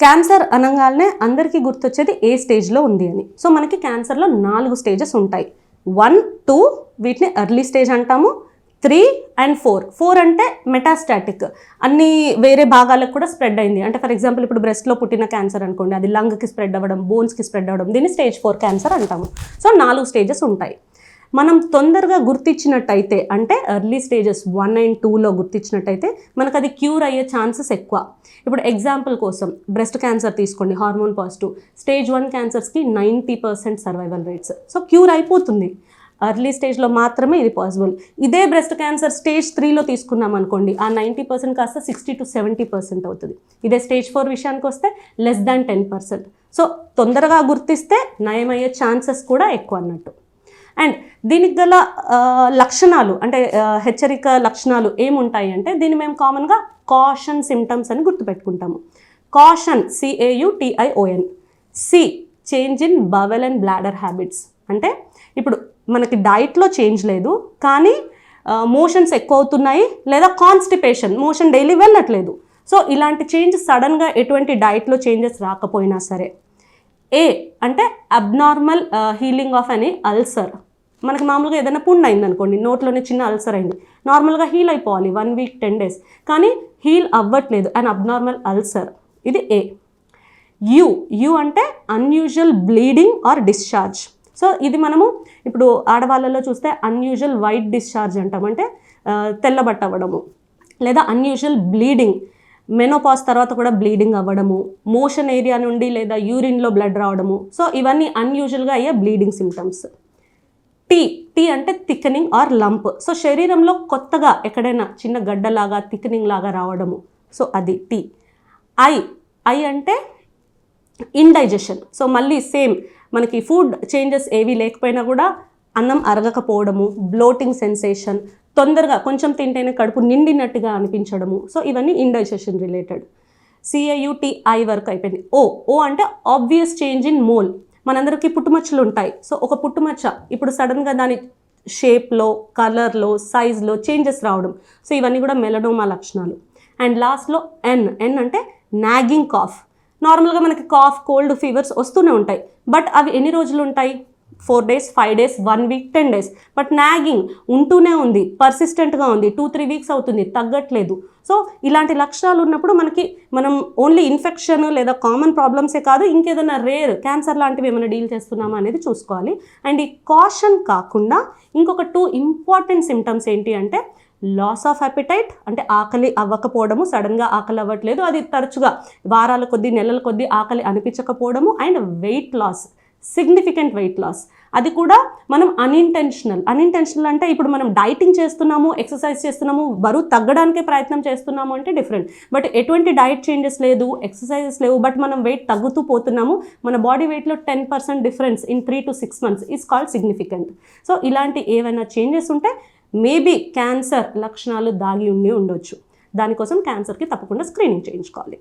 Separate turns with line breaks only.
Cancer అనగానే అందరికీ గుర్తొచ్చేది ఏ స్టేజ్లో ఉంది అని. సో మనకి క్యాన్సర్లో 4 స్టేజెస్ ఉంటాయి. 1, 2 వీటిని ఎర్లీ స్టేజ్ అంటాము. 3 and 4 అంటే మెటాస్టాటిక్, అన్ని వేరే భాగాలకు కూడా స్ప్రెడ్ అయింది. అంటే ఫర్ ఎగ్జాంపుల్ ఇప్పుడు బ్రెస్ట్లో పుట్టిన క్యాన్సర్ అనుకోండి, అది లంగ్కి స్ప్రెడ్ అవ్వడం, బోన్స్కి స్ప్రెడ్ అవ్వడం, దీన్ని స్టేజ్ 4 క్యాన్సర్ అంటాము. సో 4 స్టేజెస్ ఉంటాయి. మనం తొందరగా గుర్తించినట్టయితే, అంటే ఎర్లీ స్టేజెస్ 1 and 2లో గుర్తించినట్టయితే మనకు అది క్యూర్ అయ్యే ఛాన్సెస్ ఎక్కువ. ఇప్పుడు ఎగ్జాంపుల్ కోసం బ్రెస్ట్ క్యాన్సర్ తీసుకోండి, hormone positive stage 1 క్యాన్సర్స్కి 90% survival rates. So cure అయిపోతుంది. ఎర్లీ స్టేజ్లో మాత్రమే ఇది పాసిబుల్. ఇదే బ్రెస్ట్ క్యాన్సర్ స్టేజ్ 3లో తీసుకున్నాం అనుకోండి, ఆ 90% కాస్త 60 to 70% అవుతుంది. ఇదే స్టేజ్ 4 విషయానికి వస్తే <10% సో తొందరగా గుర్తిస్తే నయమయ్యే ఛాన్సెస్ కూడా ఎక్కువ అన్నట్టు. అండ్ దీనికి గల లక్షణాలు అంటే హెచ్చరిక లక్షణాలు ఏముంటాయి అంటే, దీన్ని మేము కామన్గా కాషన్ సిమ్టమ్స్ అని గుర్తుపెట్టుకుంటాము. Caution CAUTION. Change in bowel and bladder habits. అంటే ఇప్పుడు మనకి డైట్లో చేంజ్ లేదు, కానీ మోషన్స్ ఎక్కువ అవుతున్నాయి, లేదా కాన్స్టిపేషన్, మోషన్ డైలీ వెళ్ళట్లేదు. సో ఇలాంటి చేంజ్ సడన్గా ఎటువంటి డైట్లో చేంజెస్ రాకపోయినా సరే. ఏ అంటే abnormal healing of any ulcer. మనకి మామూలుగా ఏదైనా పుండు అయింది అనుకోండి, నోట్లోనే చిన్న అల్సర్ అయింది, నార్మల్గా హీల్ అయిపోవాలి 1 week 10 days, కానీ హీల్ అవ్వట్లేదు, అండ్ అబ్నార్మల్ అల్సర్. ఇది ఏ. యు అంటే unusual bleeding are discharge. So ఇది మనము ఇప్పుడు ఆడవాళ్ళలో చూస్తే అన్యూజువల్ వైట్ డిశ్చార్జ్ అంటాం, అంటే తెల్లబట్ట అవ్వడము, లేదా అన్యూజువల్ బ్లీడింగ్, మెనోపాజ్ తర్వాత కూడా బ్లీడింగ్ అవ్వడము, మోషన్ ఏరియా నుండి లేదా యూరిన్లో బ్లడ్ రావడము. సో ఇవన్నీ అన్యూజువల్గా అయ్యే బ్లీడింగ్ సిమ్టమ్స్. టీ అంటే థిక్నింగ్ ఆర్ లంప్. సో శరీరంలో కొత్తగా ఎక్కడైనా చిన్న గడ్డలాగా థిక్నింగ్ లాగా రావడము, సో అది టీ. ఐ అంటే ఇండైజెషన్. సో మళ్ళీ సేమ్ మనకి ఫుడ్ చేంజెస్ ఏవి లేకపోయినా కూడా అన్నం అరగకపోవడము, బ్లోటింగ్ సెన్సేషన్, తొందరగా కొంచెం తింటేనే కడుపు నిండినట్టుగా అనిపించడము. సో ఇవన్నీ ఇండైజెషన్ రిలేటెడ్. CAUTI వరకు అయిపోయింది. ఓ అంటే ఆబ్వియస్ చేంజ్ ఇన్ మోల్. మనందరికీ పుట్టుమచ్చలు ఉంటాయి. సో ఒక పుట్టుమచ్చ ఇప్పుడు సడన్గా దాని షేప్లో, కలర్లో, సైజ్లో చేంజెస్ రావడం. సో ఇవన్నీ కూడా మెలనోమా లక్షణాలు. అండ్ లాస్ట్లో ఎన్ అంటే నాగింగ్ కాఫ్. నార్మల్గా మనకి కాఫ్, కోల్డ్, ఫీవర్స్ వస్తూనే ఉంటాయి, బట్ అవి ఎన్ని రోజులు ఉంటాయి? 4 days, 5 days, 1 week, 10 days. But nagging ఉంటూనే ఉంది, పర్సిస్టెంట్గా ఉంది, 2-3 weeks అవుతుంది, తగ్గట్లేదు. సో ఇలాంటి లక్షణాలు ఉన్నప్పుడు మనం ఓన్లీ ఇన్ఫెక్షన్ లేదా కామన్ ప్రాబ్లమ్సే కాదు, ఇంకేదైనా రేర్ క్యాన్సర్ లాంటివి ఏమైనా డీల్ చేస్తున్నామా అనేది చూసుకోవాలి. అండ్ ఈ కాషన్ కాకుండా ఇంకొక 2 ఇంపార్టెంట్ సిమ్టమ్స్ ఏంటి అంటే, లాస్ ఆఫ్ అపెటైట్, అంటే ఆకలి అవ్వకపోవడము, సడన్గా ఆకలి అవ్వట్లేదు, అది తరచుగా వారాల కొద్దీ, నెలల కొద్దీ ఆకలి అనిపించకపోవడము. And weight loss, significant weight loss, అది కూడా మనం అన్ఇంటెన్షనల్ అంటే ఇప్పుడు మనం డైటింగ్ చేస్తున్నాము, ఎక్సర్సైజ్ చేస్తున్నాము, బరువు తగ్గడానికే ప్రయత్నం చేస్తున్నాము అంటే డిఫరెంట్. బట్ ఎటువంటి డైట్ చేంజెస్ లేదు, ఎక్సర్సైజెస్ లేవు, బట్ మనం వెయిట్ తగ్గుతూ పోతున్నాము, మన బాడీ వెయిట్లో 10% difference in 3 to 6 months is called significant. So ఇలాంటి ఏవైనా చేంజెస్ ఉంటే మేబీ క్యాన్సర్ లక్షణాలు దాగి ఉండొచ్చు. దానికోసం క్యాన్సర్కి తప్పకుండా స్క్రీనింగ్ చేయించుకోవాలి.